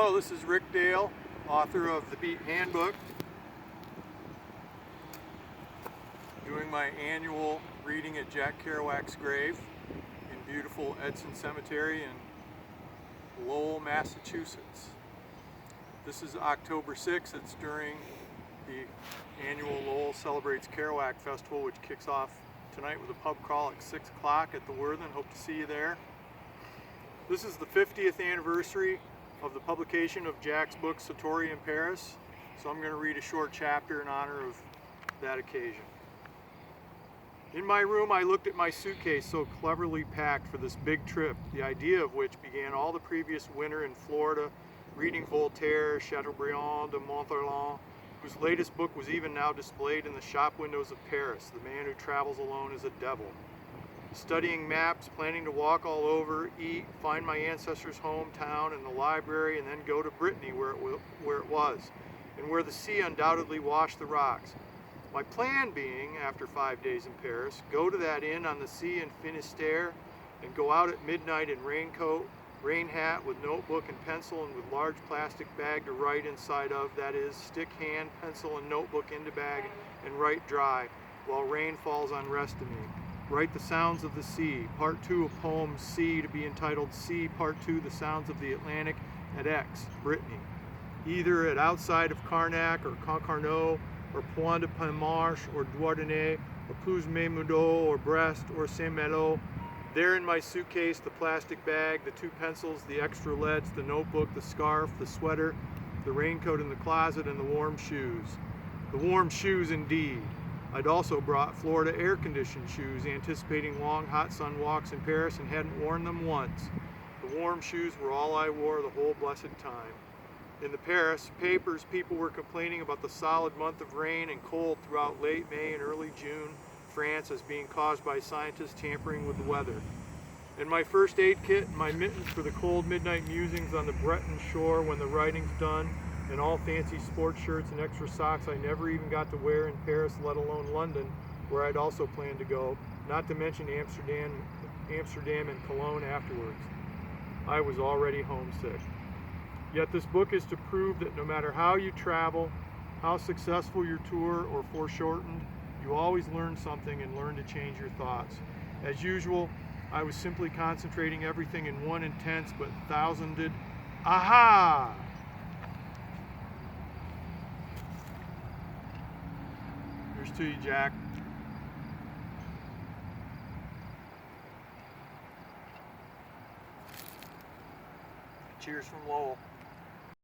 Hello, this is Rick Dale, author of The Beat Handbook, doing my annual reading at Jack Kerouac's grave in beautiful Edson Cemetery in Lowell, Massachusetts. This is October 6th. It's during the annual Lowell Celebrates Kerouac Festival, which kicks off tonight with a pub crawl at 6 o'clock at the Worthen. Hope to see you there. This is the 50th anniversary of the publication of Jack's book Satori in Paris, so I'm going to read a short chapter in honor of that occasion. In my room, I looked at my suitcase so cleverly packed for this big trip, the idea of which began all the previous winter in Florida, reading Voltaire, Chateaubriand de Montherlant, whose latest book was even now displayed in the shop windows of Paris, The Man Who Travels Alone is a Devil. Studying maps, planning to walk all over, eat, find my ancestors' hometown and the library, and then go to Brittany where it was, and where the sea undoubtedly washed the rocks. My plan being, after 5 days in Paris, go to that inn on the sea in Finistère and go out at midnight in raincoat, rain hat, with notebook and pencil and with large plastic bag to write inside of, that is, stick hand, pencil, and notebook into bag and write dry, while rain falls on rest of me. Write the sounds of the sea, part 2 of poem Sea, to be entitled Sea, part 2, the sounds of the Atlantic at Aix, Brittany. Either at outside of Carnac or Concarneau or Point de Penmarche or Douarnenez or Puys-Mémoudo or Brest or Saint-Malo. There in my suitcase, the plastic bag, the 2 pencils, the extra leads, the notebook, the scarf, the sweater, the raincoat in the closet, and the warm shoes. The warm shoes indeed. I'd also brought Florida air-conditioned shoes, anticipating long hot sun walks in Paris, and hadn't worn them once. The warm shoes were all I wore the whole blessed time. In the Paris papers, people were complaining about the solid month of rain and cold throughout late May and early June, France, as being caused by scientists tampering with the weather. And my first aid kit and my mittens for the cold midnight musings on the Breton shore when the writing's done, and all fancy sports shirts and extra socks I never even got to wear in Paris, let alone London, where I'd also planned to go, not to mention Amsterdam and Cologne afterwards. I was already homesick. Yet this book is to prove that no matter how you travel, how successful your tour or foreshortened, you always learn something and learn to change your thoughts. As usual, I was simply concentrating everything in one intense but thousanded aha! Here's to you, Jack. Cheers from Lowell.